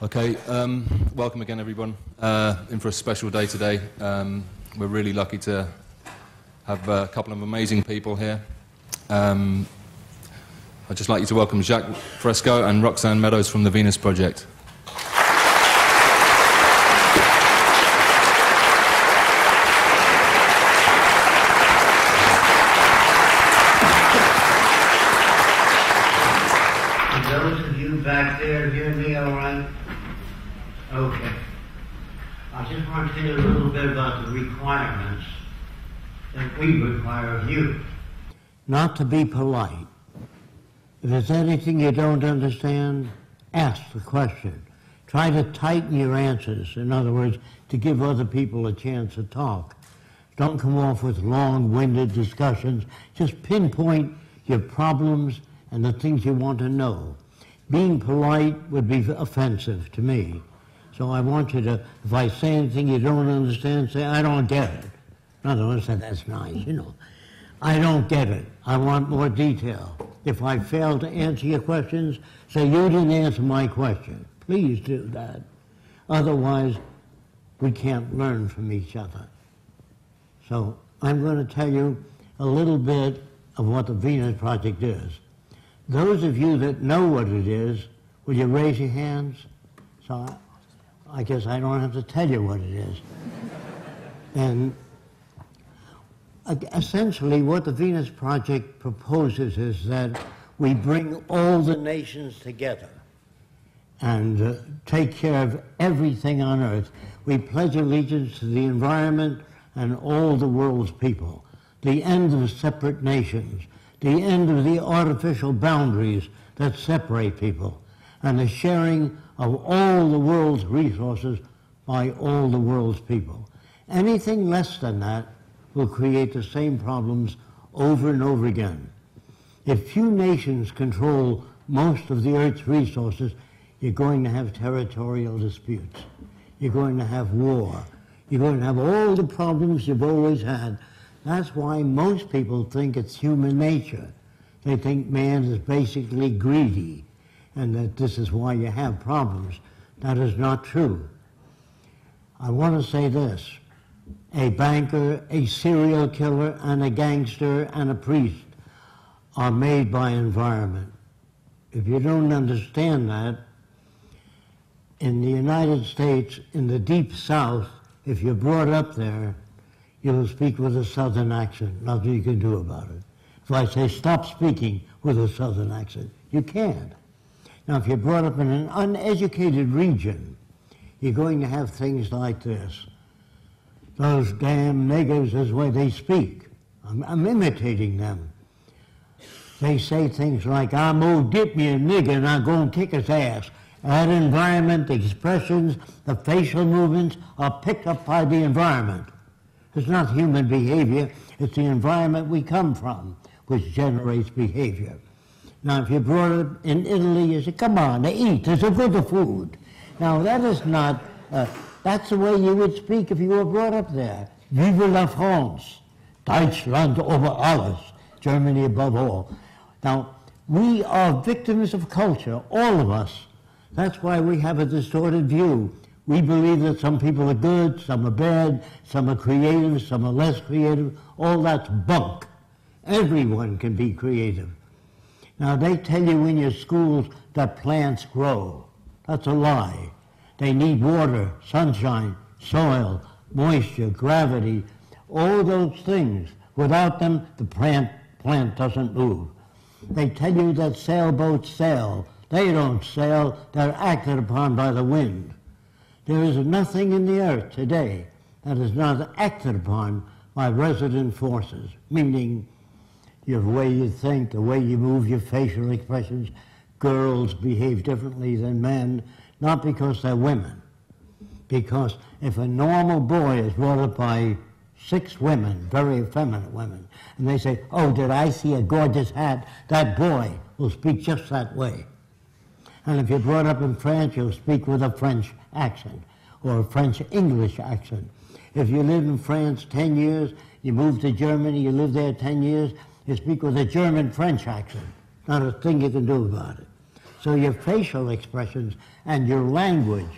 Okay, welcome again everyone. In for a special day today. We're really lucky to have a couple of amazing people here. I'd just like you to welcome Jacque Fresco and Roxanne Meadows from the Venus Project. Those of you back there hear me all right? Okay. I just want to tell you a little bit about the requirements that we require of you. Not to be polite. If there's anything you don't understand, ask the question. Try to tighten your answers. In other words, to give other people a chance to talk. Don't come off with long-winded discussions. Just pinpoint your problems and the things you want to know. Being polite would be offensive to me. So I want you to, if I say anything you don't understand, say, I don't get it. In other words, that's nice, you know. I don't get it. I want more detail. If I fail to answer your questions, say, you didn't answer my question. Please do that. Otherwise, we can't learn from each other. So I'm going to tell you a little bit of what the Venus Project is. Those of you that know what it is, will you raise your hands? So I guess I don't have to tell you what it is. And essentially what the Venus Project proposes is that we bring all the nations together and take care of everything on earth. We pledge allegiance to the environment and all the world's people, the end of separate nations, the end of the artificial boundaries that separate people, and the sharing of all the world's resources by all the world's people. Anything less than that will create the same problems over and over again. If few nations control most of the Earth's resources, you're going to have territorial disputes. You're going to have war. You're going to have all the problems you've always had. That's why most people think it's human nature. They think man is basically greedy, and that this is why you have problems. That is not true. I want to say this. A banker, a serial killer, and a gangster, and a priest are made by environment. If you don't understand that, in the United States, in the Deep South, if you're brought up there, you'll speak with a Southern accent. Nothing you can do about it. If I say stop speaking with a Southern accent, you can't. Now, if you're brought up in an uneducated region, you're going to have things like this. Those damn niggers is the way they speak. I'm imitating them. They say things like, I'm gonna dip me a nigger and I'm gonna kick his ass. That environment, the expressions, the facial movements are picked up by the environment. It's not human behavior, it's the environment we come from which generates behavior. Now, if you're brought up in Italy, you say, come on, eat, there's a good food. Now, that is not, that's the way you would speak if you were brought up there. Vive la France, Deutschland over alles, Germany above all. Now, we are victims of culture, all of us. That's why we have a distorted view. We believe that some people are good, some are bad, some are creative, some are less creative. All that's bunk. Everyone can be creative. Now, they tell you in your schools that plants grow. That's a lie. They need water, sunshine, soil, moisture, gravity, all those things. Without them, the plant doesn't move. They tell you that sailboats sail. They don't sail, they're acted upon by the wind. There is nothing in the earth today that is not acted upon by resident forces, meaning the way you think, the way you move, your facial expressions. Girls behave differently than men, not because they're women. Because if a normal boy is brought up by 6 women, very effeminate women, and they say, oh, did I see a gorgeous hat? That boy will speak just that way. And if you're brought up in France, you'll speak with a French accent or a French-English accent. If you live in France 10 years, you move to Germany, you live there 10 years, you speak with a German-French accent. Not a thing you can do about it. So your facial expressions and your language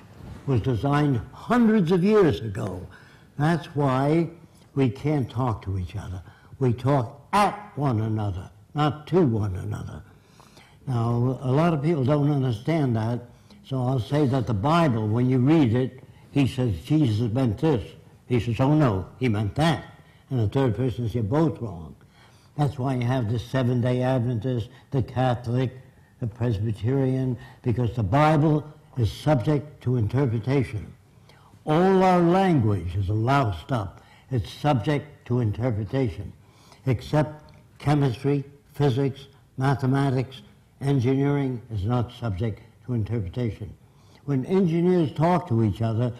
was designed hundreds of years ago. That's why we can't talk to each other. We talk at one another, not to one another. Now, a lot of people don't understand that, so I'll say that the Bible, when you read it, he says Jesus meant this. He says, oh no, he meant that. And the third person says, you're both wrong. That's why you have the Seventh-day Adventist, the Catholic, the Presbyterian, because the Bible is subject to interpretation. All our language is loused up. It's subject to interpretation, except chemistry, physics, mathematics, engineering is not subject to interpretation. When engineers talk to each other,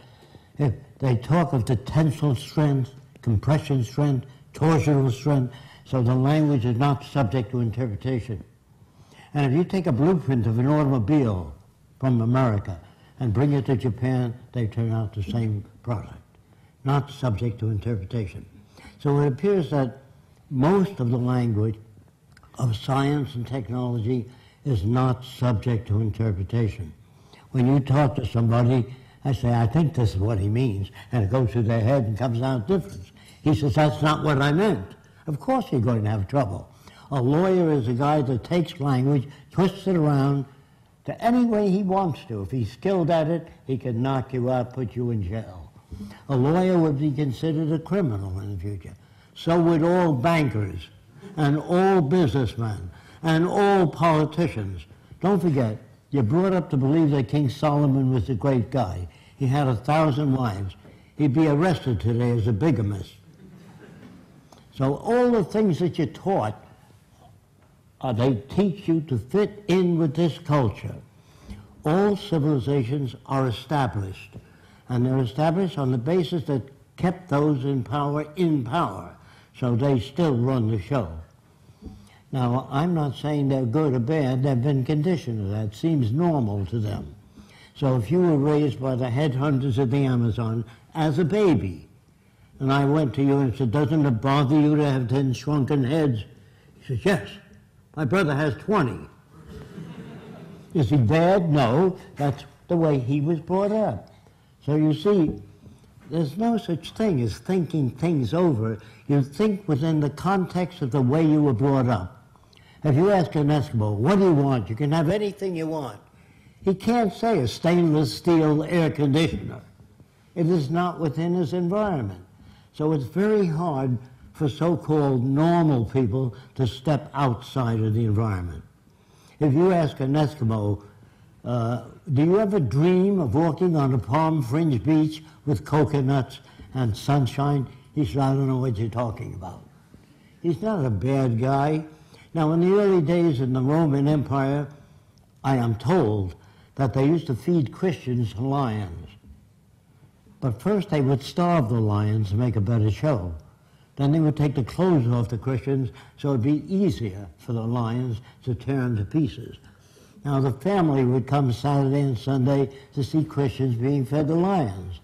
if they talk of the tensile strength, compression strength, torsional strength, so the language is not subject to interpretation. And if you take a blueprint of an automobile from America and bring it to Japan, they turn out the same product, not subject to interpretation. So it appears that most of the language of science and technology is not subject to interpretation. When you talk to somebody, I say, I think this is what he means, and it goes through their head and comes out different. He says, that's not what I meant. Of course you're going to have trouble. A lawyer is a guy that takes language, twists it around to any way he wants to. If he's skilled at it, he can knock you out, put you in jail. A lawyer would be considered a criminal in the future. So would all bankers, and all businessmen, and all politicians. Don't forget, you're brought up to believe that King Solomon was a great guy. He had 1,000 wives. He'd be arrested today as a bigamist. So all the things that you're taught, they teach you to fit in with this culture. All civilizations are established, and they're established on the basis that kept those in power, so they still run the show. Now, I'm not saying they're good or bad, they've been conditioned to that. It seems normal to them. So if you were raised by the headhunters of the Amazon as a baby, and I went to you and said, doesn't it bother you to have 10 shrunken heads? He says, yes, my brother has 20. Is he bad? No, that's the way he was brought up. So you see, there's no such thing as thinking things over. You think within the context of the way you were brought up. If you ask an Eskimo, what do you want? You can have anything you want. He can't say a stainless steel air conditioner. It is not within his environment. So it's very hard for so-called normal people to step outside of the environment. If you ask an Eskimo, do you ever dream of walking on a palm-fringed beach with coconuts and sunshine? He said, I don't know what you're talking about. He's not a bad guy. Now, in the early days in the Roman Empire, I am told that they used to feed Christians lions. But first they would starve the lions to make a better show. Then they would take the clothes off the Christians so it would be easier for the lions to tear them to pieces. Now the family would come Saturday and Sunday to see Christians being fed the lions.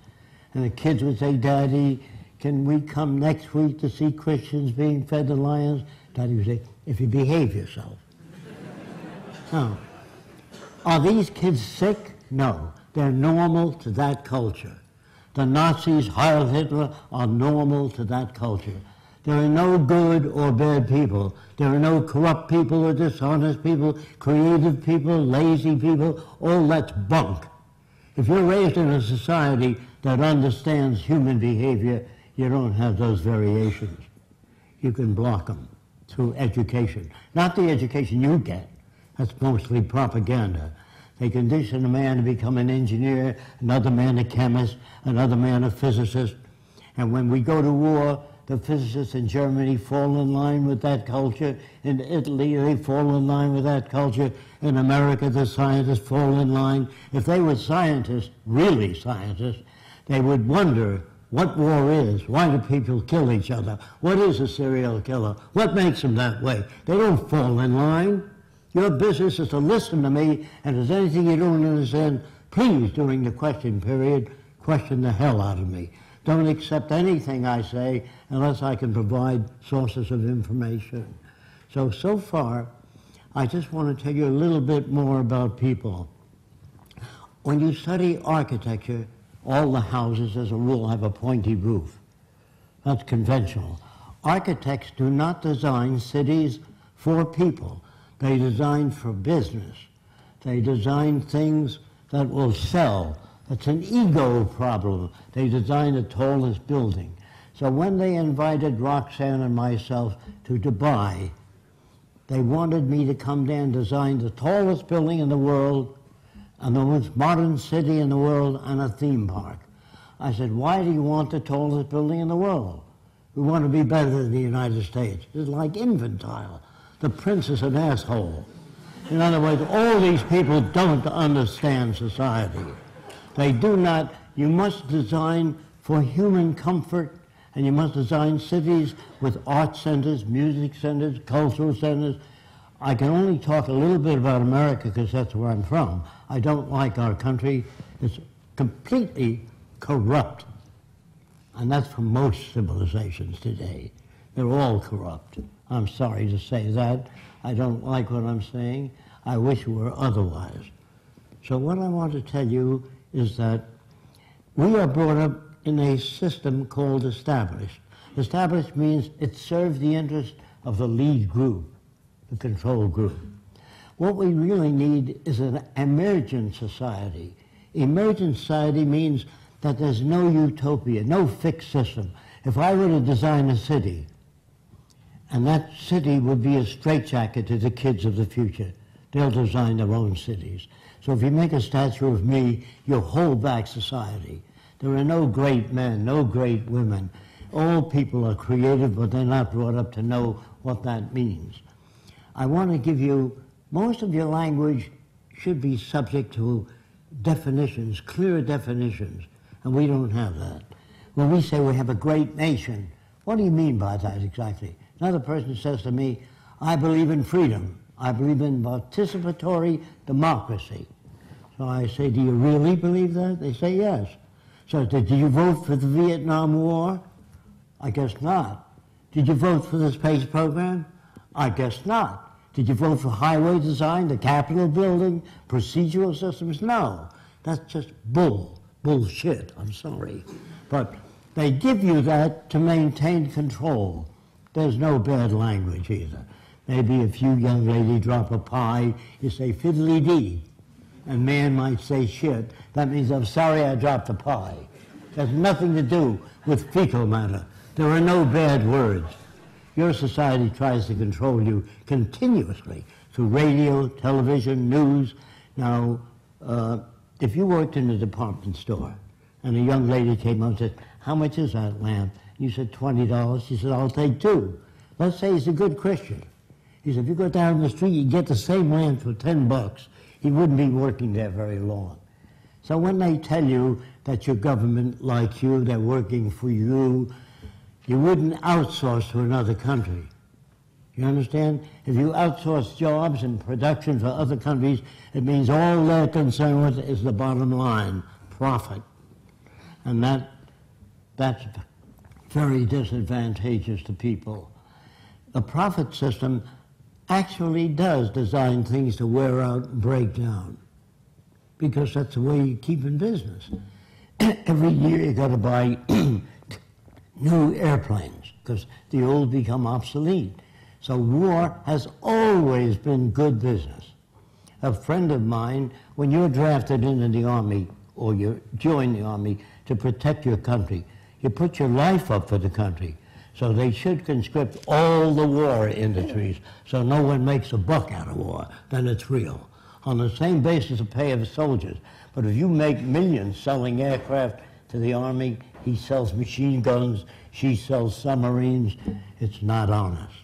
And the kids would say, Daddy, can we come next week to see Christians being fed the lions? Daddy would say, if you behave yourself. Now, are these kids sick? No. They're normal to that culture. The Nazis, Heil Hitler, are normal to that culture. There are no good or bad people. There are no corrupt people or dishonest people, creative people, lazy people. All that's bunk. If you're raised in a society that understands human behavior, you don't have those variations. You can block them through education. Not the education you get. That's mostly propaganda. They condition a man to become an engineer, another man a chemist, another man a physicist. And when we go to war, the physicists in Germany fall in line with that culture. In Italy, they fall in line with that culture. In America, the scientists fall in line. If they were scientists, really scientists, they would wonder what war is. Why do people kill each other? What is a serial killer? What makes them that way? They don't fall in line. Your business is to listen to me, and if there's anything you don't understand, please, during the question period, question the hell out of me. Don't accept anything I say unless I can provide sources of information. So far, I just want to tell you a little bit more about people. When you study architecture, all the houses, as a rule, have a pointy roof. That's conventional. Architects do not design cities for people. They design for business. They design things that will sell. It's an ego problem. They design the tallest building. So when they invited Roxanne and myself to Dubai, they wanted me to come there and design the tallest building in the world and the most modern city in the world and a theme park. I said, why do you want the tallest building in the world? We want to be better than the United States. It's like infantile. The prince is an asshole. In other words, all these people don't understand society. They do not. You must design for human comfort, and you must design cities with art centers, music centers, cultural centers. I can only talk a little bit about America because that's where I'm from. I don't like our country. It's completely corrupt. And that's for most civilizations today. They're all corrupt. I'm sorry to say that. I don't like what I'm saying. I wish it were otherwise. So what I want to tell you is that we are brought up in a system called established. Established means it serves the interest of the lead group, the control group. What we really need is an emergent society. Emergent society means that there's no utopia, no fixed system. If I were to design a city, and that city would be a straitjacket to the kids of the future, they'll design their own cities. So if you make a statue of me, you'll hold back society. There are no great men, no great women. All people are creative, but they're not brought up to know what that means. I want to give you, most of your language should be subject to definitions, clear definitions, and we don't have that. When we say we have a great nation, what do you mean by that exactly? Another person says to me, I believe in freedom. I believe in participatory democracy. So I say, do you really believe that? They say yes. So did you vote for the Vietnam War? I guess not. Did you vote for the space program? I guess not. Did you vote for highway design, the Capitol building, procedural systems? No. That's just bullshit, I'm sorry. But they give you that to maintain control. There's no bad language either. Maybe if you young lady drop a pie, you say fiddly-dee. And man might say shit. That means I'm sorry I dropped a pie. It has nothing to do with fecal matter. There are no bad words. Your society tries to control you continuously through radio, television, news. Now, if you worked in a department store and a young lady came up and said, how much is that lamp? You said $20. She said, I'll take 2. Let's say he's a good Christian. He said, if you go down the street, you get the same lamp for $10. He wouldn't be working there very long. So when they tell you that your government likes you, they're working for you, you wouldn't outsource to another country. You understand? If you outsource jobs and production for other countries, it means all they're concerned with is the bottom line, profit. And that's very disadvantageous to people. The profit system actually does design things to wear out and break down, because that's the way you keep in business. Every year you got to buy new airplanes because the old become obsolete. So war has always been good business. A friend of mine, when you're drafted into the army or you join the army to protect your country, you put your life up for the country. So they should conscript all the war industries so no one makes a buck out of war. Then it's real. On the same basis of pay of soldiers. But if you make millions selling aircraft to the army, he sells machine guns, she sells submarines, it's not honest.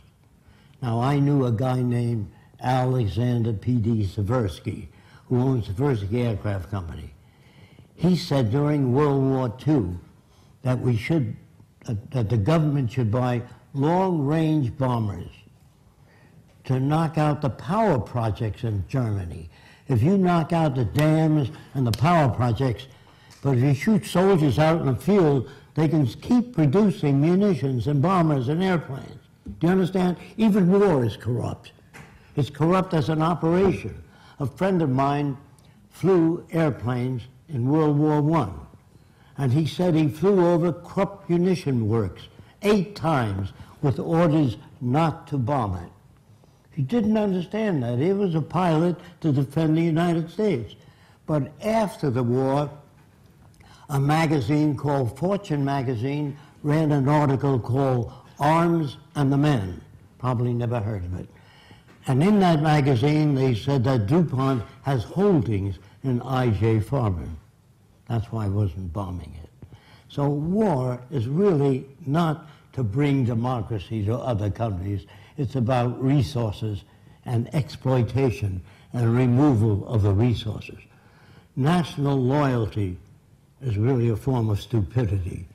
Now I knew a guy named Alexander P.D. Seversky, who owns Seversky Aircraft Company. He said during World War II that that the government should buy long-range bombers to knock out the power projects in Germany. If you knock out the dams and the power projects, but if you shoot soldiers out in the field, they can keep producing munitions and bombers and airplanes. Do you understand? Even war is corrupt. It's corrupt as an operation. A friend of mine flew airplanes in World War I, and he said he flew over Krupp munition works 8 times with orders not to bomb it. He didn't understand that. He was a pilot to defend the United States. But after the war, a magazine called Fortune magazine ran an article called Arms and the Men. Probably never heard of it. And in that magazine, they said that DuPont has holdings in I.J. Farben. That's why I wasn't bombing it. So war is really not to bring democracy to other countries. It's about resources and exploitation and removal of the resources. National loyalty is really a form of stupidity.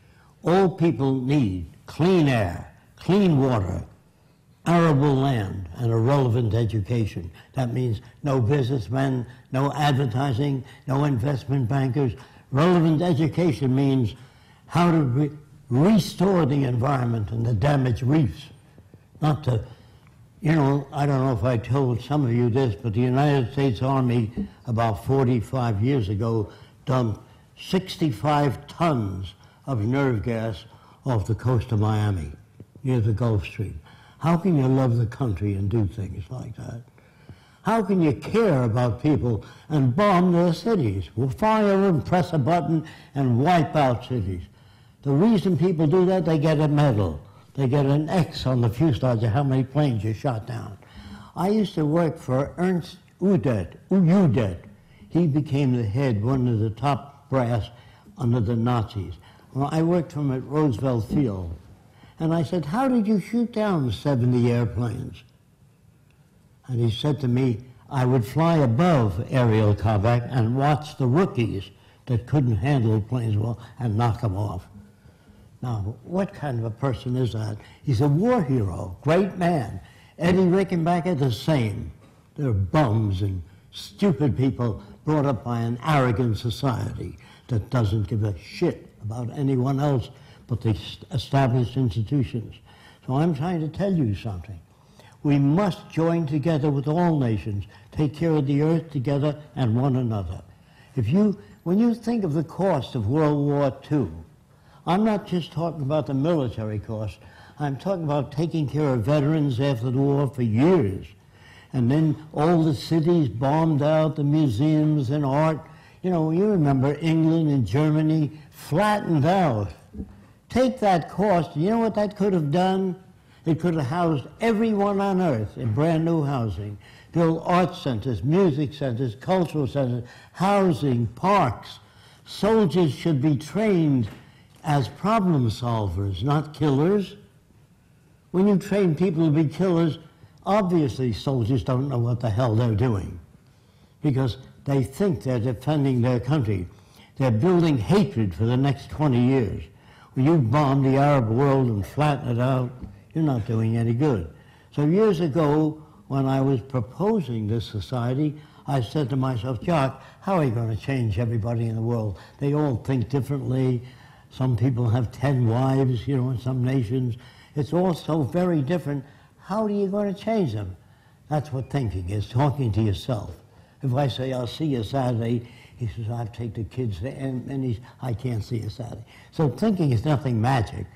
All people need clean air, clean water, arable land, and a relevant education. That means no businessmen, no advertising, no investment bankers. Relevant education means how to restore the environment and the damaged reefs. Not to, you know, I don't know if I told some of you this, but the United States Army about 45 years ago dumped 65 tons of nerve gas off the coast of Miami, near the Gulf Stream. How can you love the country and do things like that? How can you care about people and bomb their cities? We'll fire and press a button and wipe out cities. The reason people do that, they get a medal. They get an X on the fuselage of how many planes you shot down. I used to work for Ernst Udet. He became the head, one of the top brass under the Nazis. Well, I worked for him at Roosevelt Field. And I said, how did you shoot down 70 airplanes? And he said to me, I would fly above aerial combat and watch the rookies that couldn't handle planes well and knock them off. Now, what kind of a person is that? He's a war hero, great man. Eddie Rickenbacker, the same. They're bums and stupid people brought up by an arrogant society that doesn't give a shit about anyone else but the established institutions. So I'm trying to tell you something. We must join together with all nations, take care of the earth together and one another. When you think of the cost of World War II, I'm not just talking about the military cost. I'm talking about taking care of veterans after the war for years. And then all the cities bombed out, the museums and art. You know, you remember England and Germany flattened out. Take that cost, you know what that could have done? It could have housed everyone on earth in brand new housing. Build art centers, music centers, cultural centers, housing, parks. Soldiers should be trained as problem solvers, not killers. When you train people to be killers, obviously soldiers don't know what the hell they're doing because they think they're defending their country. They're building hatred for the next 20 years. When you bomb the Arab world and flatten it out, you're not doing any good. So years ago, when I was proposing this society, I said to myself, Jacque, how are you going to change everybody in the world? They all think differently. Some people have 10 wives, you know, in some nations. It's all so very different. How are you going to change them? That's what thinking is, talking to yourself. If I say, I'll see you Saturday, he says, I'll take the kids there, and I can't see you Saturday. So thinking is nothing magic.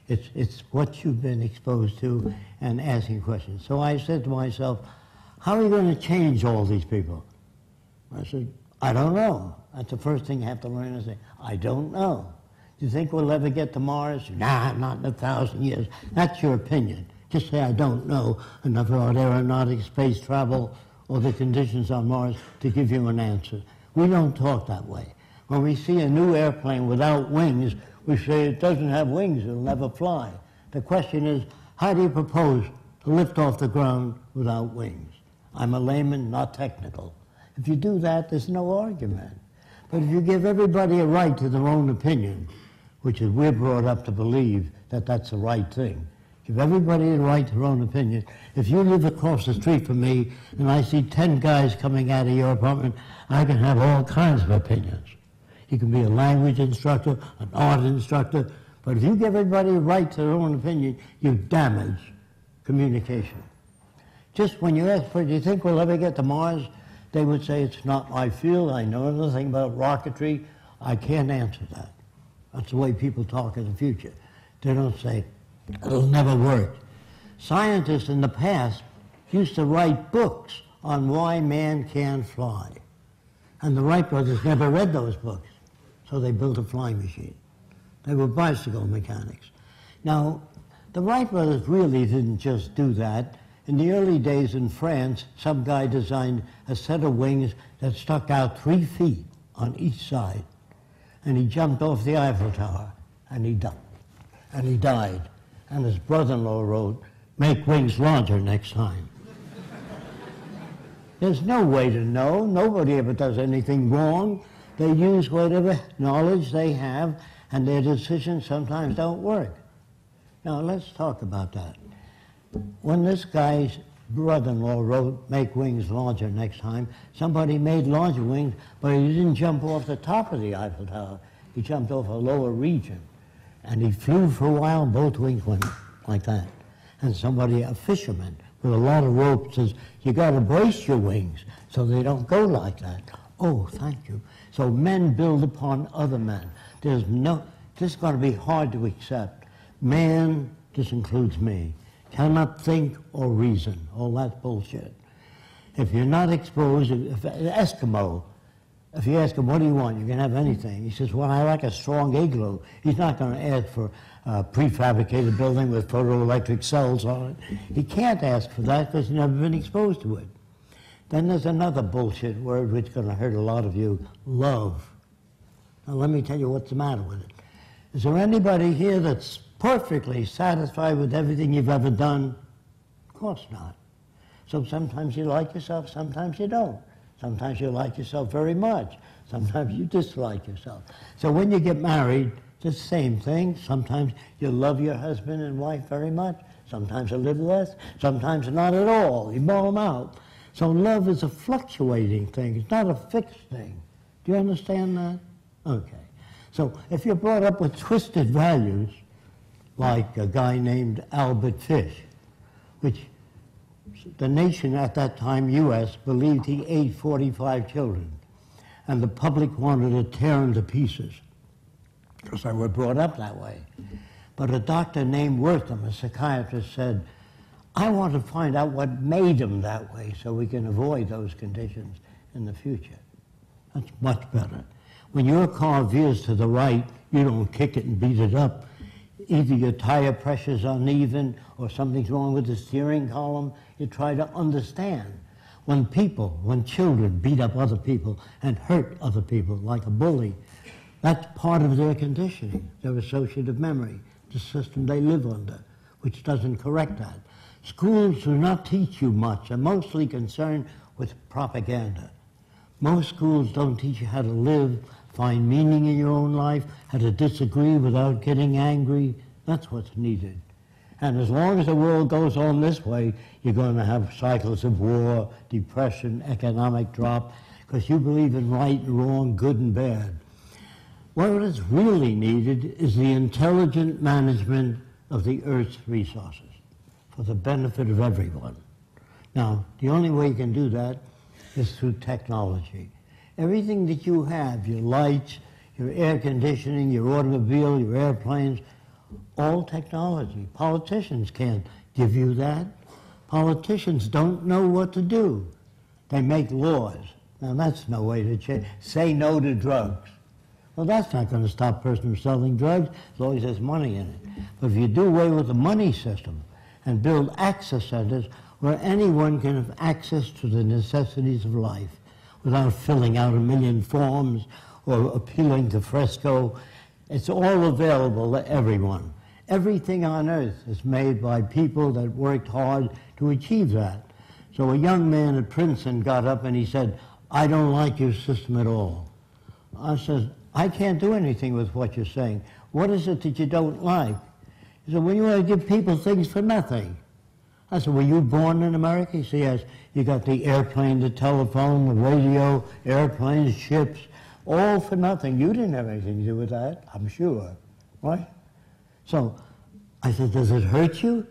It's what you've been exposed to and asking questions. So I said to myself, how are you going to change all these people? I said, I don't know. That's the first thing you have to learn is say, I don't know. Do you think we'll ever get to Mars? Nah, not in 1,000 years. That's your opinion. Just say, I don't know enough about aeronautic space travel or the conditions on Mars to give you an answer. We don't talk that way. When we see a new airplane without wings, we say it doesn't have wings, it'll never fly. The question is, how do you propose to lift off the ground without wings? I'm a layman, not technical. If you do that, there's no argument. But if you give everybody a right to their own opinion, which is we're brought up to believe that that's the right thing, give everybody the right to their own opinion. If you live across the street from me and I see 10 guys coming out of your apartment, I can have all kinds of opinions. You can be a language instructor, an art instructor, but if you give everybody a right to their own opinion, you damage communication. Just when you ask for, do you think we'll ever get to Mars? They would say, it's not my field, I know nothing about rocketry, I can't answer that. That's the way people talk in the future. They don't say, it'll never work. Scientists in the past used to write books on why man can't fly. And the Wright brothers never read those books, so they built a flying machine. They were bicycle mechanics. Now, the Wright brothers really didn't just do that. In the early days in France, some guy designed a set of wings that stuck out 3 feet on each side. And he jumped off the Eiffel Tower, and he died. And his brother-in-law wrote, make wings larger next time. There's no way to know. Nobody ever does anything wrong. They use whatever knowledge they have, and their decisions sometimes don't work. Now, let's talk about that. When this guy's brother-in-law wrote, make wings larger next time, somebody made larger wings, but he didn't jump off the top of the Eiffel Tower. He jumped off a lower region. And he flew for a while, and both wings went like that. And somebody, a fisherman, with a lot of rope says, you got to brace your wings so they don't go like that. Oh, thank you. So men build upon other men. This is going to be hard to accept. Man, this includes me, cannot think or reason. All that's bullshit. If you're not exposed, if Eskimo, if you ask him, what do you want? You can have anything. He says, well, I like a strong igloo. He's not going to ask for a prefabricated building with photoelectric cells on it. He can't ask for that because he's never been exposed to it. Then there's another bullshit word which is going to hurt a lot of you, love. Now let me tell you what's the matter with it. Is there anybody here that's perfectly satisfied with everything you've ever done? Of course not. So sometimes you like yourself, sometimes you don't. Sometimes you like yourself very much. Sometimes you dislike yourself. So when you get married, it's the same thing. Sometimes you love your husband and wife very much. Sometimes a little less. Sometimes not at all. You blow them out. So love is a fluctuating thing. It's not a fixed thing. Do you understand that? Okay. So if you're brought up with twisted values, like a guy named Albert Fish, which the nation at that time, U.S., believed he ate 45 children. And the public wanted to tear him to pieces because they were brought up that way. But a doctor named Wortham, a psychiatrist, said, I want to find out what made him that way so we can avoid those conditions in the future. That's much better. When your car veers to the right, you don't kick it and beat it up. Either your tire pressure's uneven or something's wrong with the steering column. You try to understand. When children beat up other people and hurt other people like a bully, that's part of their conditioning, their associative memory, the system they live under, which doesn't correct that. Schools do not teach you much. They're mostly concerned with propaganda. Most schools don't teach you how to live, find meaning in your own life, how to disagree without getting angry. That's what's needed. And as long as the world goes on this way, you're going to have cycles of war, depression, economic drop, because you believe in right and wrong, good and bad. What is really needed is the intelligent management of the Earth's resources for the benefit of everyone. Now, the only way you can do that is through technology. Everything that you have, your lights, your air conditioning, your automobile, your airplanes, all technology. Politicians can't give you that. Politicians don't know what to do. They make laws. Now that's no way to change. Say no to drugs. Well, that's not going to stop a person from selling drugs as long as there's money in it. But if you do away with the money system and build access centers where anyone can have access to the necessities of life without filling out 1 million forms or appealing to Fresco, it's all available to everyone. Everything on earth is made by people that worked hard to achieve that. So a young man at Princeton got up and he said, I don't like your system at all. I said, I can't do anything with what you're saying. What is it that you don't like? He said, well, you want to give people things for nothing. I said, were you born in America? He said, yes. You got the airplane, the telephone, the radio, airplanes, ships, all for nothing. You didn't have anything to do with that, I'm sure, right? So I said, does it hurt you?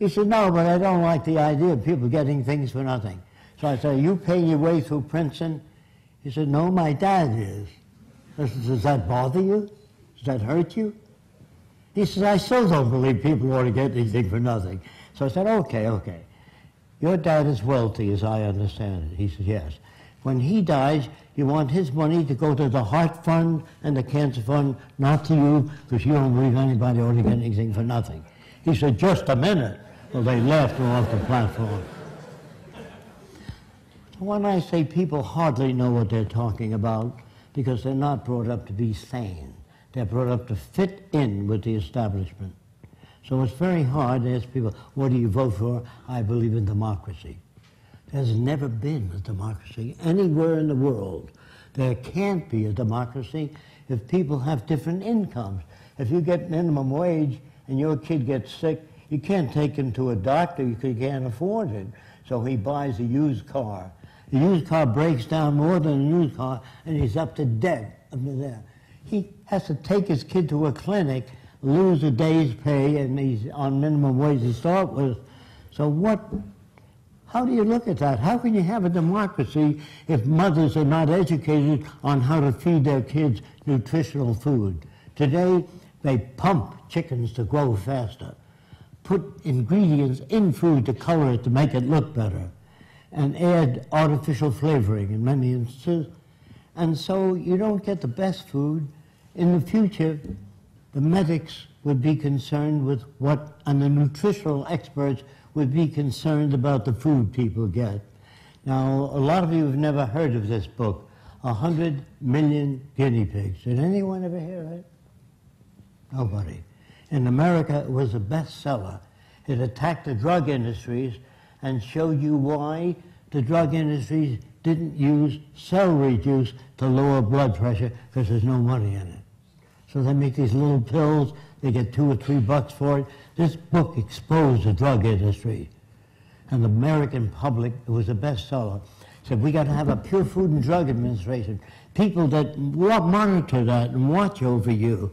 He said, no, but I don't like the idea of people getting things for nothing. So I said, are you paying your way through Princeton? He said, no, my dad is. I said, does that bother you? Does that hurt you? He says, I still don't believe people want to get anything for nothing. So I said, okay, okay. Your dad is wealthy, as I understand it. He said, yes. When he dies, you want his money to go to the Heart Fund and the Cancer Fund, not to you, because you don't believe anybody ought to get anything for nothing. He said, just a minute. Well, they left and off the platform. When I say people hardly know what they're talking about, because they're not brought up to be sane. They're brought up to fit in with the establishment. So it's very hard to ask people, what do you vote for? I believe in democracy. There's never been a democracy anywhere in the world. There can't be a democracy if people have different incomes. If you get minimum wage and your kid gets sick, you can't take him to a doctor because you can't afford it. So he buys a used car. The used car breaks down more than a new car, and he's up to debt up to there. He has to take his kid to a clinic, lose a day's pay, and he's on minimum wage to start with. So how do you look at that? How can you have a democracy if mothers are not educated on how to feed their kids nutritional food? Today, they pump chickens to grow faster, put ingredients in food to color it to make it look better, and add artificial flavoring in many instances. And so you don't get the best food. In the future, the medics would be concerned with and the nutritional experts would be concerned about the food people get. Now, a lot of you have never heard of this book, 100 Million Guinea Pigs. Did anyone ever hear of it? Nobody. In America, it was a bestseller. It attacked the drug industries and showed you why the drug industries didn't use celery juice to lower blood pressure because there's no money in it. So they make these little pills, they get $2 or $3 for it. This book exposed the drug industry. And the American public, it was a bestseller, said we got to have a Pure Food and Drug Administration, people that monitor that and watch over you.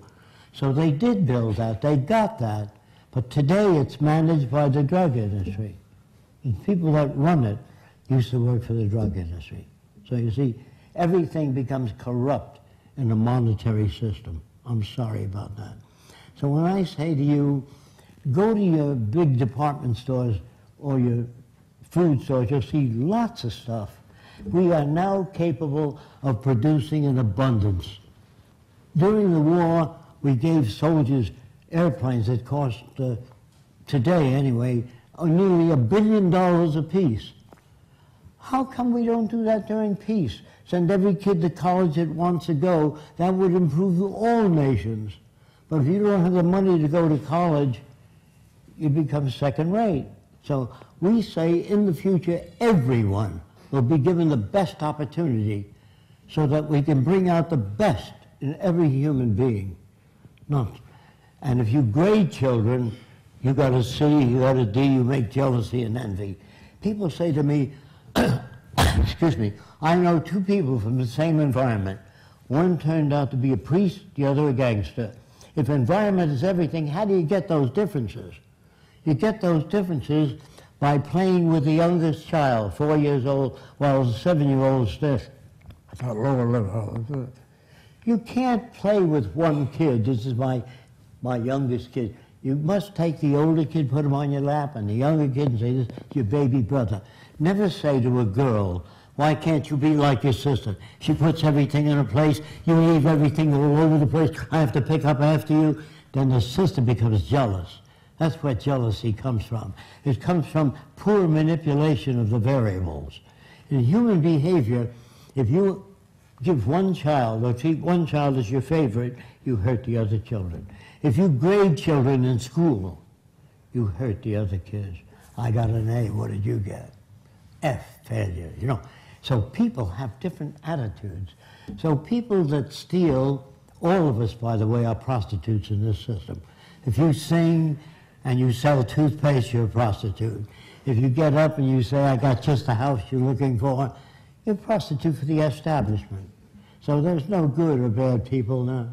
So they did build that, they got that. But today it's managed by the drug industry. And people that run it used to work for the drug industry. So you see, everything becomes corrupt in the monetary system. I'm sorry about that. So when I say to you, go to your big department stores or your food stores, you'll see lots of stuff. We are now capable of producing in abundance. During the war, we gave soldiers airplanes that cost, today anyway, nearly $1 billion apiece. How come we don't do that during peace? Send every kid to college that wants to go. That would improve all nations. But if you don't have the money to go to college, you become second rate. So we say in the future, everyone will be given the best opportunity so that we can bring out the best in every human being. And if you grade children, you got a C, you got a D, you make jealousy and envy. People say to me, excuse me, I know two people from the same environment. One turned out to be a priest, the other a gangster. If environment is everything, how do you get those differences? You get those differences by playing with the youngest child, 4 years old, while the 7-year-old stays at a lower level. You can't play with one kid. This is my youngest kid. You must take the older kid, put him on your lap, and the younger kid and say, this is your baby brother. Never say to a girl, why can't you be like your sister? She puts everything in her place. You leave everything all over the place. I have to pick up after you. Then the sister becomes jealous. That's where jealousy comes from. It comes from poor manipulation of the variables. In human behavior, if you give one child or treat one child as your favorite, you hurt the other children. If you grade children in school, you hurt the other kids. I got an A, what did you get? F, failure, you know. So people have different attitudes. So people that steal, all of us, by the way, are prostitutes in this system. If you sing and you sell toothpaste, you're a prostitute. If you get up and you say, I got just the house you're looking for, you're a prostitute for the establishment. So there's no good or bad people now.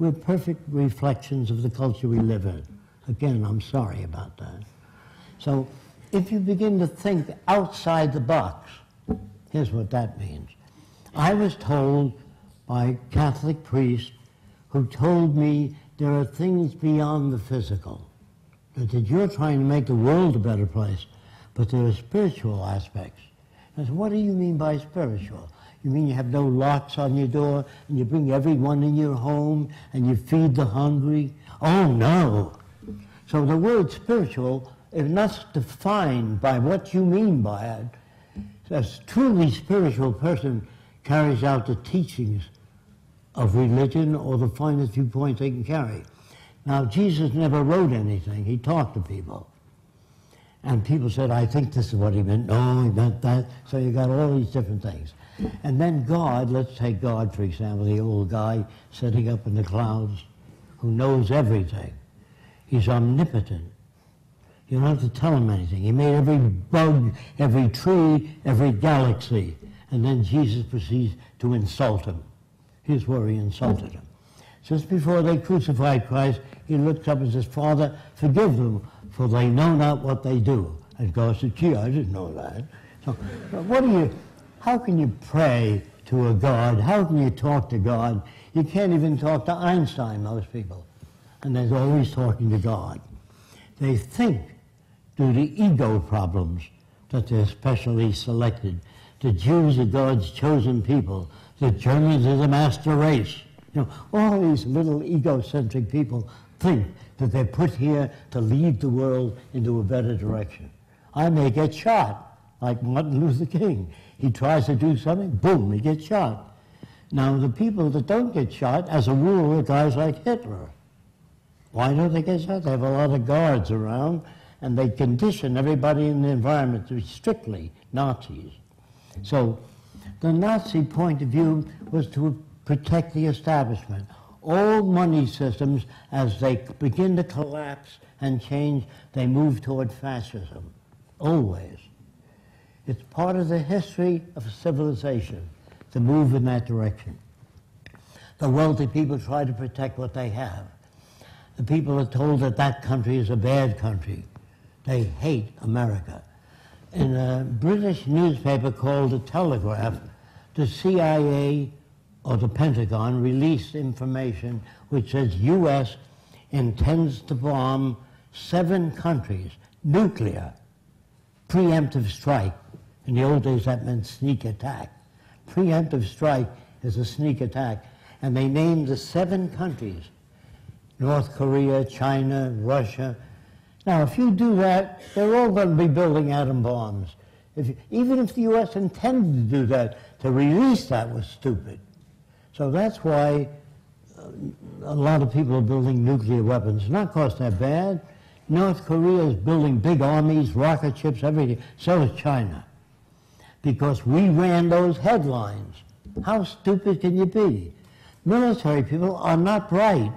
We're perfect reflections of the culture we live in. Again, I'm sorry about that. So if you begin to think outside the box, here's what that means. I was told by a Catholic priest who told me there are things beyond the physical, that you're trying to make the world a better place, but there are spiritual aspects. I said, what do you mean by spiritual? You mean you have no locks on your door, and you bring everyone in your home, and you feed the hungry? Oh, no. So the word spiritual, if not defined by what you mean by it, a truly spiritual person carries out the teachings of religion or the finest viewpoints they can carry. Now, Jesus never wrote anything. He talked to people. And people said, I think this is what he meant. No, he meant that. So you got all these different things. And then God, let's take God, for example, the old guy sitting up in the clouds who knows everything. He's omnipotent. You don't have to tell him anything. He made every bug, every tree, every galaxy. And then Jesus proceeds to insult him. Here's where he insulted him. Just before they crucified Christ, he looks up and says, Father, forgive them, for they know not what they do. And God said, gee, I didn't know that. So how can you pray to a God? How can you talk to God? You can't even talk to Einstein, most people. And they're always talking to God. They think, due to ego problems, that they're specially selected. The Jews are God's chosen people. The Germans are the master race. You know, all these little egocentric people think that they're put here to lead the world into a better direction. I may get shot, like Martin Luther King. He tries to do something, boom, he gets shot. Now, the people that don't get shot, as a rule, are guys like Hitler. Why don't they get shot? They have a lot of guards around, and they condition everybody in the environment to be strictly Nazis. So the Nazi point of view was to protect the establishment. All money systems, as they begin to collapse and change, they move toward fascism, always. It's part of the history of civilization to move in that direction. The wealthy people try to protect what they have. The people are told that that country is a bad country. They hate America. In a British newspaper called The Telegraph, the CIA or the Pentagon released information which says U.S. intends to bomb 7 countries, nuclear, preemptive strike. In the old days that meant sneak attack. Preemptive strike is a sneak attack. And they named the 7 countries, North Korea, China, Russia. Now, if you do that, they're all going to be building atom bombs. Even if the U.S. intended to do that, to release that was stupid. So that's why a lot of people are building nuclear weapons. Not because they're bad. North Korea is building big armies, rocket ships, everything. So is China. Because we ran those headlines. How stupid can you be? Military people are not bright.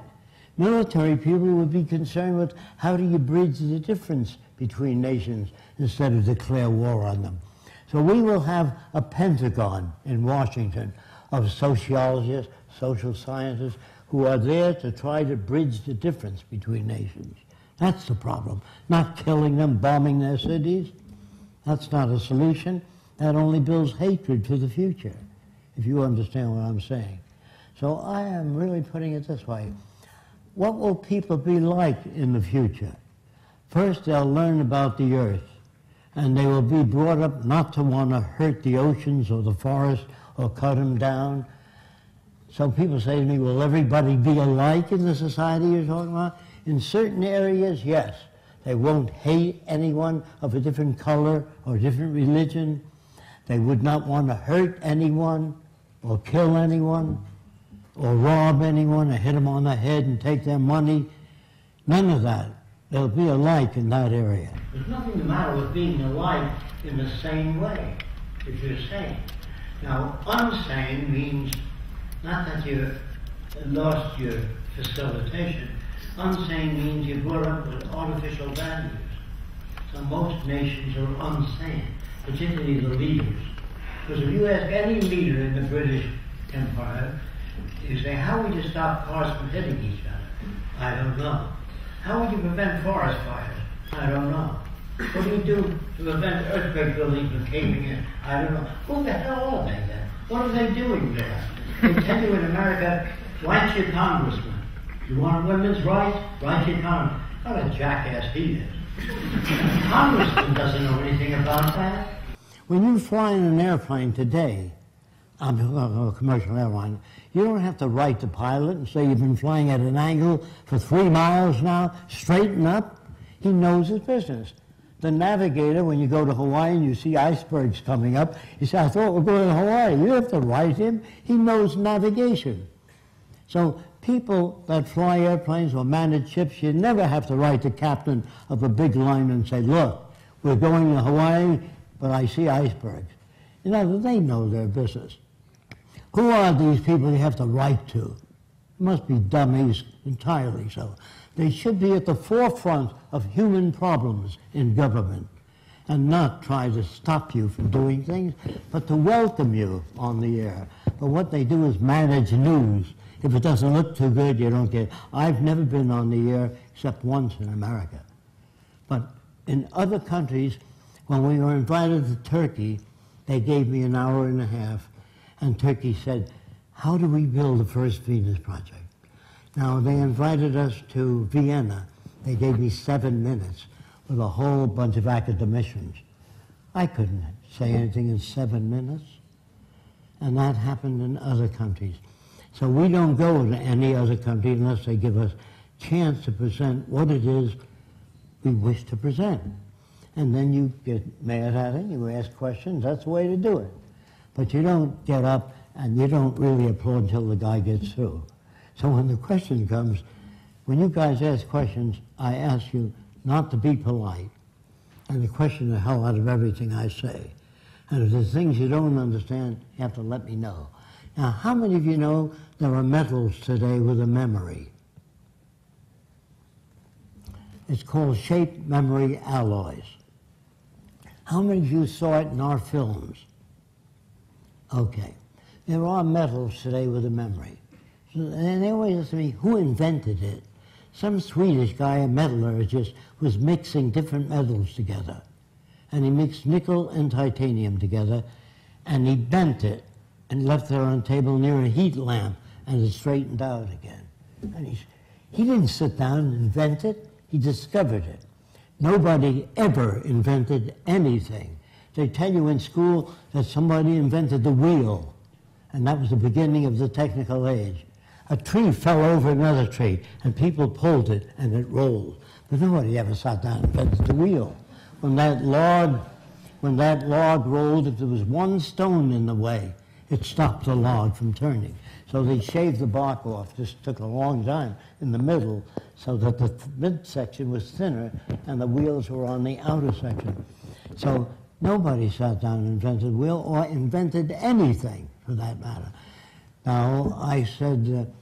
Military people would be concerned with how do you bridge the difference between nations instead of declare war on them. So we will have a Pentagon in Washington of sociologists, social scientists, who are there to try to bridge the difference between nations. That's the problem. Not killing them, bombing their cities. That's not a solution. That only builds hatred for the future, if you understand what I'm saying. So I am really putting it this way. What will people be like in the future? First, they'll learn about the earth, and they will be brought up not to want to hurt the oceans or the forest or cut them down. So people say to me, will everybody be alike in the society you're talking about? In certain areas, yes. They won't hate anyone of a different color or different religion. They would not want to hurt anyone or kill anyone or rob anyone or hit them on the head and take their money. None of that. They'll be alike in that area. There's nothing the matter with being alike in the same way, if you're sane. Now, unsane means not that you lost your facilitation. Unsane means you brought up with artificial values. So most nations are unsane, particularly the leaders. Because if you ask any leader in the British Empire, you say, how would you stop cars from hitting each other? I don't know. How would you prevent forest fires? I don't know. What do you do to prevent earthquake buildings from caving in? I don't know. Who the hell are they then? What are they doing there? They tell you in America, write your congressman. You want women's rights? Write your congressman. What a jackass he is. Congressman doesn't know anything about that. When you fly in an airplane today, a commercial airline, you don't have to write the pilot and say you've been flying at an angle for 3 miles now, straighten up. He knows his business. The navigator, when you go to Hawaii and you see icebergs coming up, you say, I thought we're going to Hawaii. You don't have to write him. He knows navigation. So people that fly airplanes or manage ships, you never have to write the captain of a big liner and say, look, we're going to Hawaii, but I see icebergs. You know, they know their business. Who are these people you have to write to? They must be dummies, entirely so. They should be at the forefront of human problems in government and not try to stop you from doing things, but to welcome you on the air. But what they do is manage news. If it doesn't look too good, you don't get it. I've never been on the air except once in America. But in other countries, when we were invited to Turkey, they gave me an hour and a half, and Turkey said, how do we build the first Venus project? Now, they invited us to Vienna. They gave me 7 minutes with a whole bunch of academicians. I couldn't say anything in 7 minutes. And that happened in other countries. So we don't go to any other country unless they give us a chance to present what it is we wish to present. And then you get mad at it, you ask questions, that's the way to do it. But you don't get up and you don't really applaud until the guy gets through. So when the question comes, when you guys ask questions, I ask you not to be polite and to question the hell out of everything I say. And if there's things you don't understand, you have to let me know. Now, how many of you know there are metals today with a memory? It's called shape memory alloys. How many of you saw it in our films? Okay. There are metals today with a memory. And they always ask me, who invented it? Some Swedish guy, a metallurgist, was mixing different metals together. And he mixed nickel and titanium together, and he bent it and left it on a table near a heat lamp, and it straightened out again. And he didn't sit down and invent it, he discovered it. Nobody ever invented anything. They tell you in school that somebody invented the wheel, and that was the beginning of the technical age. A tree fell over another tree, and people pulled it, and it rolled. But nobody ever sat down and invented the wheel. When that log rolled, if there was one stone in the way, it stopped the log from turning. So they shaved the bark off. This took a long time in the middle, so that the midsection was thinner, and the wheels were on the outer section. So nobody sat down and invented a wheel, or invented anything, for that matter. Now, I said,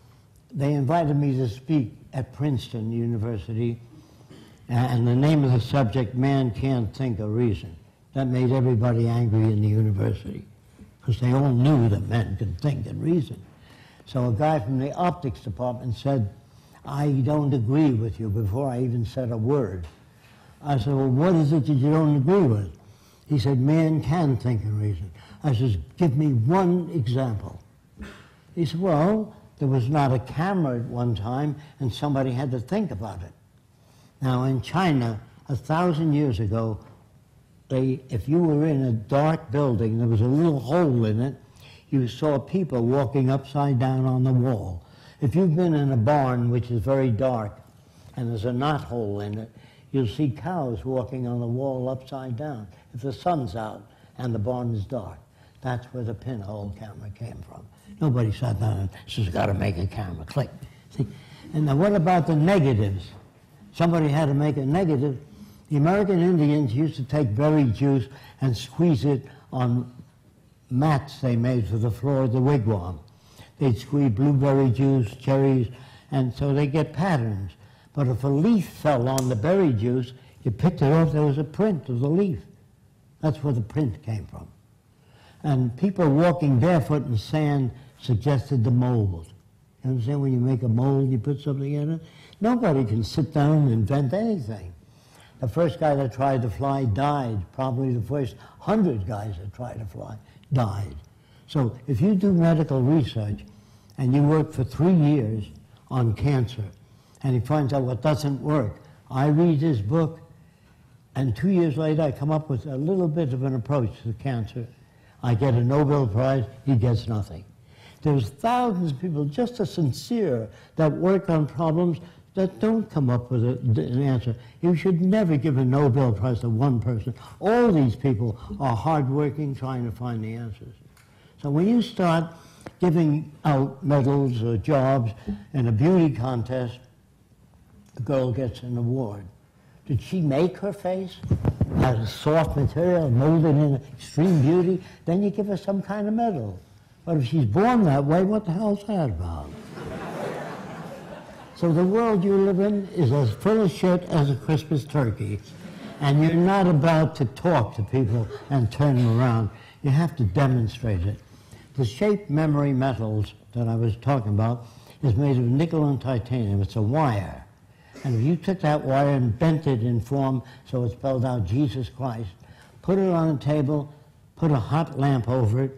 they invited me to speak at Princeton University, and the name of the subject, Man Can't Think or Reason. That made everybody angry in the university, because they all knew that men could think and reason. So a guy from the optics department said, I don't agree with you, before I even said a word. I said, well, what is it that you don't agree with? He said, man can think and reason. I said, give me one example. He said, well, there was not a camera at one time, and somebody had to think about it. Now, in China, 1,000 years ago, if you were in a dark building, there was a little hole in it, you saw people walking upside down on the wall. If you've been in a barn, which is very dark, and there's a knothole in it, you'll see cows walking on the wall upside down if the sun's out and the barn is dark. That's where the pinhole camera came from. Nobody sat down and says, got to make a camera, click. See? And now what about the negatives? Somebody had to make a negative. The American Indians used to take berry juice and squeeze it on mats they made for the floor of the wigwam. They'd squeeze blueberry juice, cherries, and so they get patterns. But if a leaf fell on the berry juice, you picked it off, there was a print of the leaf. That's where the print came from. And people walking barefoot in sand suggested the mold. You understand, when you make a mold, you put something in it? Nobody can sit down and invent anything. The first guy that tried to fly died. Probably the first 100 guys that tried to fly died. So if you do medical research and you work for 3 years on cancer and he finds out what doesn't work, I read his book and 2 years later I come up with a little bit of an approach to cancer. I get a Nobel Prize, he gets nothing. There's thousands of people just as sincere that work on problems that don't come up with an answer. You should never give a Nobel Prize to one person. All these people are hardworking, trying to find the answers. So when you start giving out medals or jobs in a beauty contest, the girl gets an award. Did she make her face out of soft material, molded in extreme beauty? Then you give her some kind of medal. But if she's born that way, what the hell is that about? So the world you live in is as full of shit as a Christmas turkey. And you're not about to talk to people and turn them around. You have to demonstrate it. The shaped memory metals that I was talking about is made of nickel and titanium. It's a wire. And if you took that wire and bent it in form so it spelled out Jesus Christ, put it on a table, put a hot lamp over it,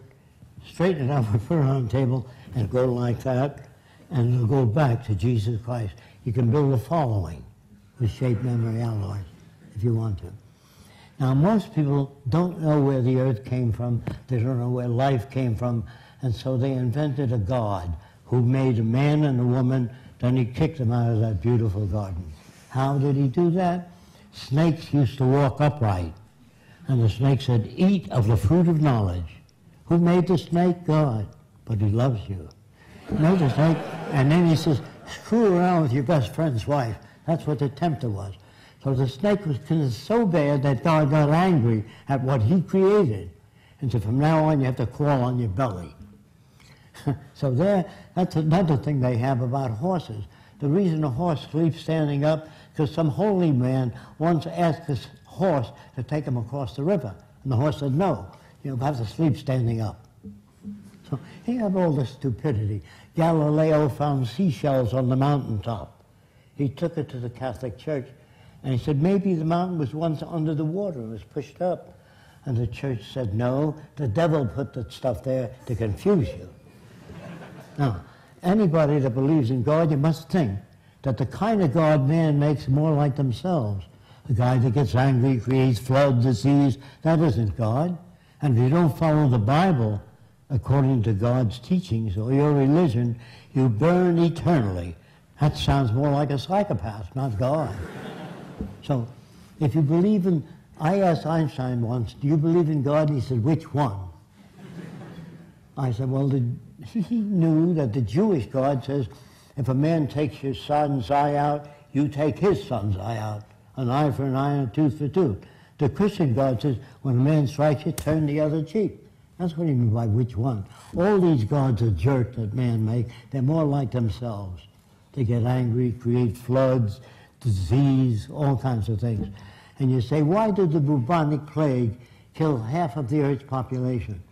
straighten it up and put it on the table and go like that, and it'll go back to Jesus Christ. You can build a following with shaped memory alloys if you want to. Now, most people don't know where the earth came from. They don't know where life came from. And so they invented a God who made a man and a woman. Then he kicked them out of that beautiful garden. How did he do that? Snakes used to walk upright. And the snake said, eat of the fruit of knowledge. Who made the snake? God. But he loves you. Made the snake. And then he says, screw around with your best friend's wife. That's what the tempter was. So the snake was so bad that God got angry at what he created. And said, from now on, you have to crawl on your belly. So that's another thing they have about horses. The reason a horse sleeps standing up, because some holy man once asked this horse to take him across the river. And the horse said, no, you have to sleep standing up. So you have all this stupidity. Galileo found seashells on the mountaintop. He took it to the Catholic Church, and he said, maybe the mountain was once under the water and was pushed up. And the church said, no, the devil put that stuff there to confuse you. Now, anybody that believes in God, you must think that the kind of God man makes more like themselves. The guy that gets angry, creates flood, disease, that isn't God. And if you don't follow the Bible according to God's teachings or your religion, you burn eternally. That sounds more like a psychopath, not God. So, if you believe in, I asked Einstein once, do you believe in God? And he said, which one? I said, well, he knew that the Jewish God says, if a man takes your son's eye out, you take his son's eye out. An eye for an eye and a tooth for a tooth. The Christian God says, when a man strikes you, turn the other cheek. That's what he means by which one. All these gods are jerks that man make. They're more like themselves. They get angry, create floods, disease, all kinds of things. And you say, why did the bubonic plague kill half of the earth's population?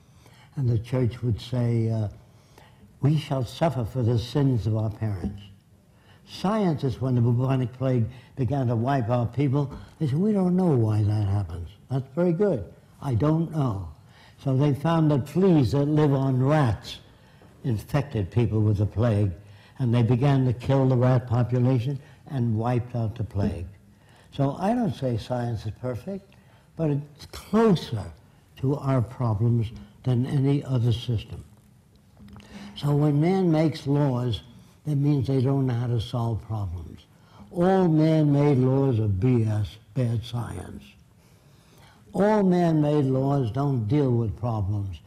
And the church would say, we shall suffer for the sins of our parents. Scientists, when the bubonic plague began to wipe out people, they said, we don't know why that happens. That's very good. I don't know. So they found that fleas that live on rats infected people with the plague, and they began to kill the rat population and wiped out the plague. So I don't say science is perfect, but it's closer to our problems than any other system. So when man makes laws, that means they don't know how to solve problems. All man-made laws are BS, bad science. All man-made laws don't deal with problems.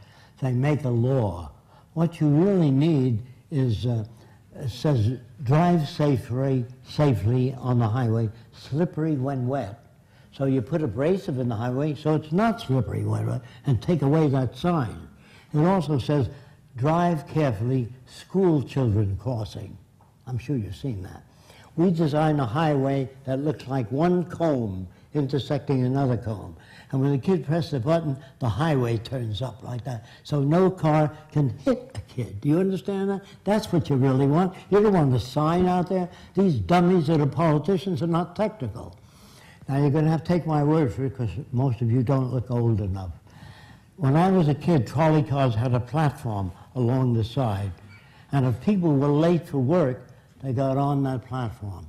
They make a law. What you really need is, it says, drive safely on the highway, slippery when wet. So you put abrasive in the highway so it's not slippery when wet, and take away that sign. It also says, drive carefully, school children crossing. I'm sure you've seen that. We designed a highway that looks like one comb intersecting another comb. And when the kid presses the button, the highway turns up like that. So no car can hit a kid. Do you understand that? That's what you really want. You don't want the sign out there. These dummies that are politicians are not technical. Now you're going to have to take my word for it because most of you don't look old enough. When I was a kid, trolley cars had a platform along the side. And if people were late for work, they got on that platform.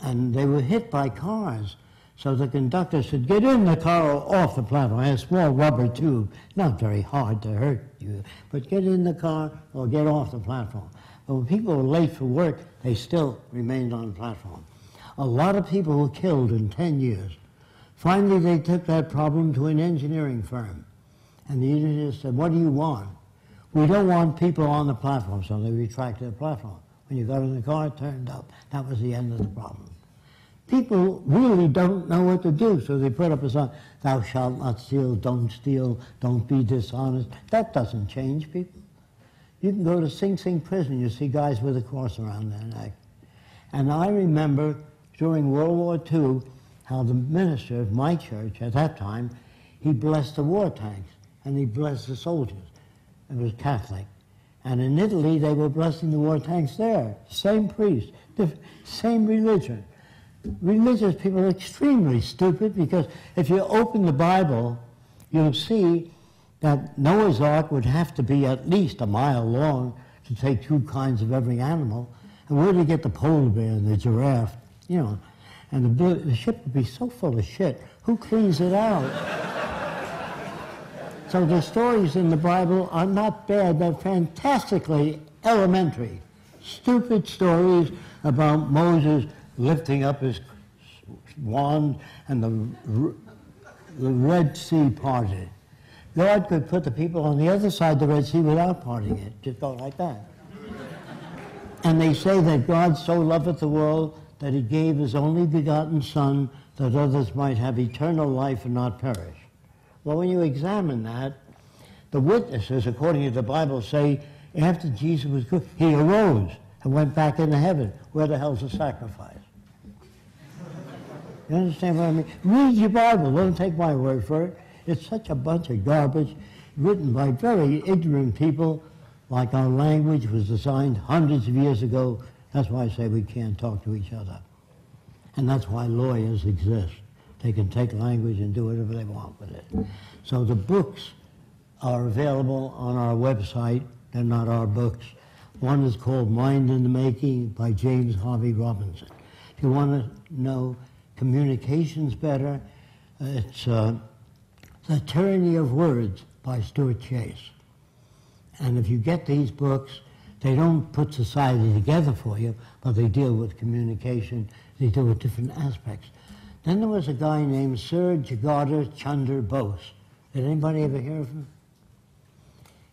And they were hit by cars. So the conductor said, get in the car or off the platform. I had a small rubber tube, not very hard to hurt you, but get in the car or get off the platform. But when people were late for work, they still remained on the platform. A lot of people were killed in 10 years. Finally, they took that problem to an engineering firm. And the engineers said, what do you want? We don't want people on the platform, so they retracted the platform. When you got in the car, it turned up. That was the end of the problem. People really don't know what to do, so they put up a sign, thou shalt not steal, don't be dishonest. That doesn't change people. You can go to Sing Sing prison, you see guys with a cross around their neck. And I remember during World War II how the minister of my church at that time, he blessed the war tanks and he blessed the soldiers. It was Catholic. And in Italy, they were blessing the war tanks there. Same priest, same religion. Religious people are extremely stupid because if you open the Bible, you'll see that Noah's Ark would have to be at least a mile long to take 2 kinds of every animal. And where do you get the polar bear and the giraffe? You know, and the ship would be so full of shit. Who cleans it out? So the stories in the Bible are not bad. They're fantastically elementary. Stupid stories about Moses lifting up his wand and the Red Sea parted. God could put the people on the other side of the Red Sea without parting it, just go like that. And they say that God so loveth the world that he gave his only begotten Son that others might have eternal life and not perish. Well, when you examine that, the witnesses, according to the Bible, say after Jesus was good, he arose and went back into heaven. Where the hell's the sacrifice? You understand what I mean? Read your Bible. Don't take my word for it. It's such a bunch of garbage written by very ignorant people, like our language was designed hundreds of years ago. That's why I say we can't talk to each other. And that's why lawyers exist. They can take language and do whatever they want with it. So the books are available on our website. They're not our books. One is called Mind in the Making by James Harvey Robinson. If you want to know communications better, it's The Tyranny of Words by Stuart Chase. And if you get these books, they don't put society together for you, but they deal with communication. They deal with different aspects. Then there was a guy named Sir Jagadish Chandra Bose. Did anybody ever hear of him?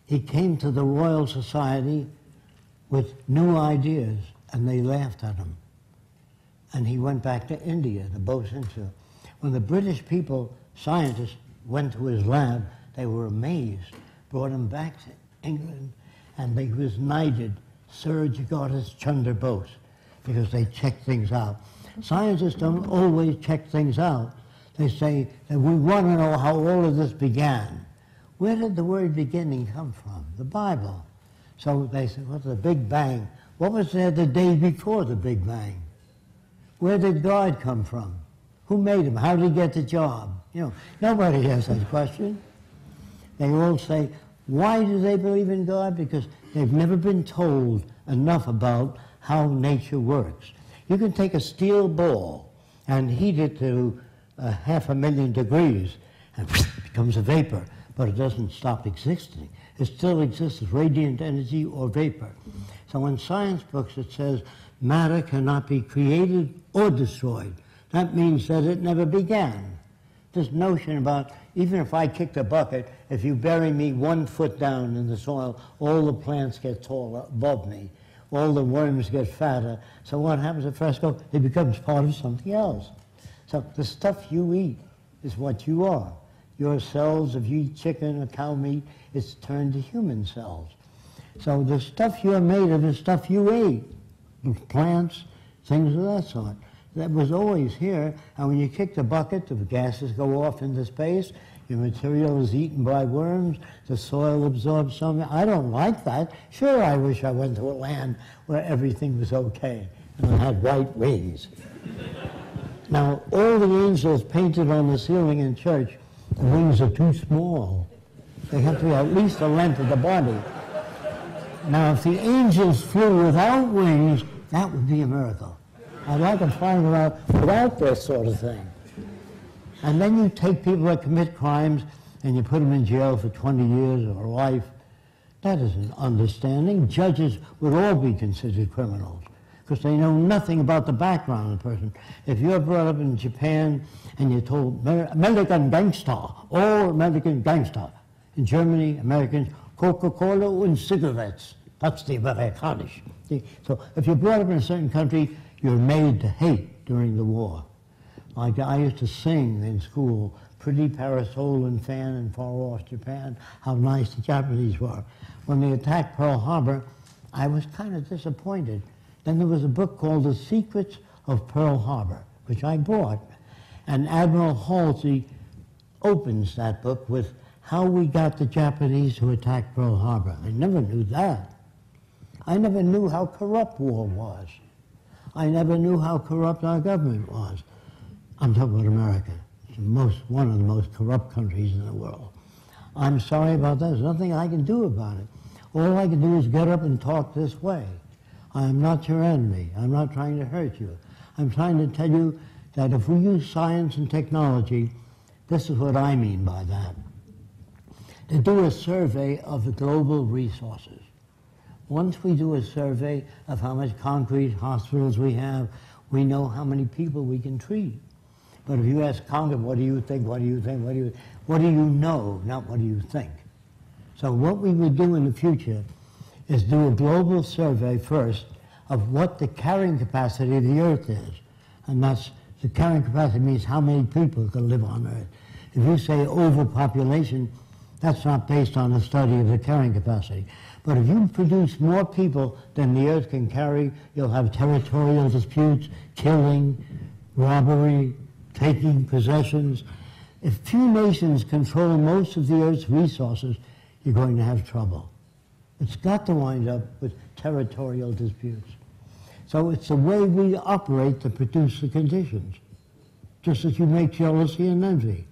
He came to the Royal Society with new ideas, and they laughed at him. And he went back to India, the Bose Institute. When the British people, scientists, went to his lab, they were amazed, brought him back to England, and he was knighted Sir Jagadish Chandra Bose because they checked things out. Scientists don't always check things out. They say that we want to know how all of this began. Where did the word beginning come from? The Bible. So they say, what's the Big Bang? What was there the day before the Big Bang? Where did God come from? Who made him? How did he get the job? You know, nobody has that question. They all say, why do they believe in God? Because they've never been told enough about how nature works. You can take a steel ball and heat it to 500,000 degrees and it becomes a vapor, but it doesn't stop existing. It still exists as radiant energy or vapor. So in science books it says matter cannot be created or destroyed. That means that it never began. This notion about, even if I kicked a bucket, if you bury me 1 foot down in the soil, all the plants get taller above me. All the worms get fatter. So what happens at Fresco? It becomes part of something else. So the stuff you eat is what you are. Your cells, if you eat chicken or cow meat, it's turned to human cells. So the stuff you're made of is stuff you ate. Plants, things of that sort. That was always here, and when you kick the bucket, the gases go off into space, your material is eaten by worms, the soil absorbs something. I don't like that. Sure, I wish I went to a land where everything was okay, and I had white wings. Now, all the angels painted on the ceiling in church, the wings are too small. They have to be at least the length of the body. Now, if the angels flew without wings, that would be a miracle. I'd like to find out without this sort of thing. And then you take people that commit crimes and you put them in jail for 20 years or life. That isn't understanding. Judges would all be considered criminals because they know nothing about the background of the person. If you're brought up in Japan and you're told American gangster, all American gangster. In Germany, Americans, Coca-Cola and cigarettes. That's the Amerikanisch. So if you're brought up in a certain country, you're made to hate during the war. Like I used to sing in school, Pretty Parasol and Fan in far off Japan, how nice the Japanese were. When they attacked Pearl Harbor, I was kind of disappointed. Then there was a book called The Secrets of Pearl Harbor, which I bought. And Admiral Halsey opens that book with how we got the Japanese to attack Pearl Harbor. I never knew that. I never knew how corrupt war was. I never knew how corrupt our government was. I'm talking about America. It's one of the most corrupt countries in the world. I'm sorry about that. There's nothing I can do about it. All I can do is get up and talk this way. I am not your enemy. I'm not trying to hurt you. I'm trying to tell you that if we use science and technology, this is what I mean by that. To do a survey of the global resources. Once we do a survey of how much concrete hospitals we have, we know how many people we can treat. But if you ask Congress, what do you think, what do you think, what do you know, not what do you think? So what we would do in the future is do a global survey first of what the carrying capacity of the Earth is. And that's, the carrying capacity means how many people can live on Earth. If you say overpopulation, that's not based on a study of the carrying capacity. But if you produce more people than the Earth can carry, you'll have territorial disputes, killing, robbery, taking possessions. If few nations control most of the Earth's resources, you're going to have trouble. It's got to wind up with territorial disputes. So it's the way we operate that produce the conditions, just as you make jealousy and envy.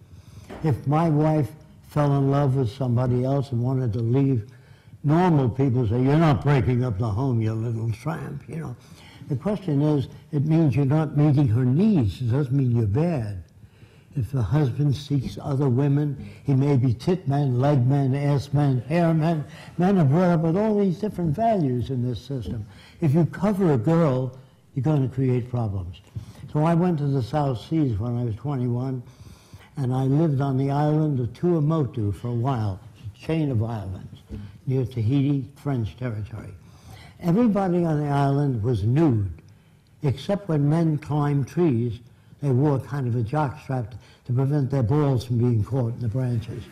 If my wife fell in love with somebody else and wanted to leave, normal people say, you're not breaking up the home, you little tramp, you know. The question is, it means you're not meeting her needs. It doesn't mean you're bad. If the husband seeks other women, he may be tit man, leg man, ass man, hair man. Men are brought up with all these different values in this system. If you cover a girl, you're going to create problems. So I went to the South Seas when I was 21, and I lived on the island of Tuamotu for a while, a chain of islands near Tahiti, French territory. Everybody on the island was nude, except when men climbed trees. They wore kind of a jockstrap to prevent their balls from being caught in the branches.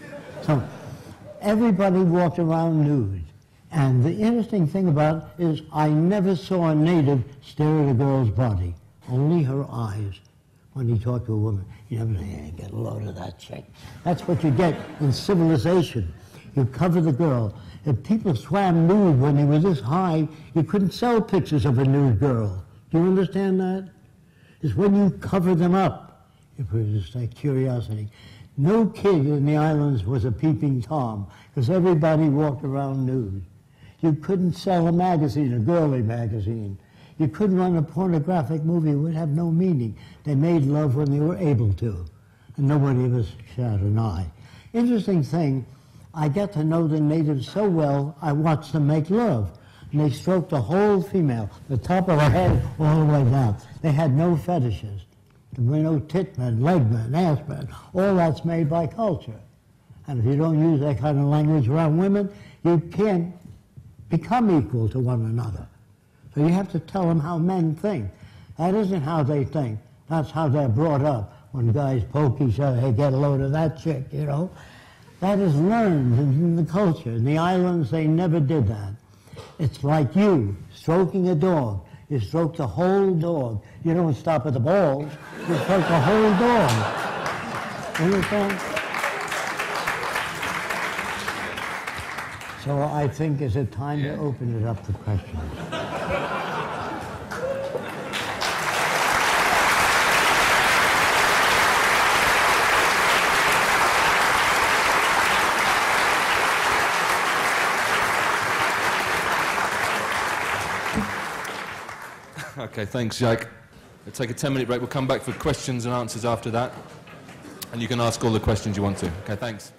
So everybody walked around nude. And the interesting thing about it is I never saw a native stare at a girl's body, only her eyes. When he talked to a woman, you never say, hey, get a load of that chick. That's what you get in civilization. You cover the girl. If people swam nude when they were this high, you couldn't sell pictures of a nude girl. Do you understand that? It's when you cover them up, it produces that curiosity. No kid in the islands was a peeping Tom, because everybody walked around nude. You couldn't sell a magazine, a girly magazine. You couldn't run a pornographic movie. It would have no meaning. They made love when they were able to, and nobody of us shot an eye. Interesting thing, I got to know the natives so well, I watched them make love. And they stroked the whole female, the top of her head all the way down. They had no fetishes. There were no tit men, leg men, ass men. All that's made by culture. And if you don't use that kind of language around women, you can't become equal to one another. So you have to tell them how men think. That isn't how they think. That's how they're brought up. When guys poke each other, hey, get a load of that chick, you know. That is learned in the culture. In the islands, they never did that. It's like you stroking a dog. You stroke the whole dog. You don't stop at the balls. You stroke the whole dog. Understand? So I think it's a time to open it up to questions. Okay, thanks, Jacque. We'll take a 10-minute break. We'll come back for questions and answers after that. And you can ask all the questions you want to. Okay, thanks.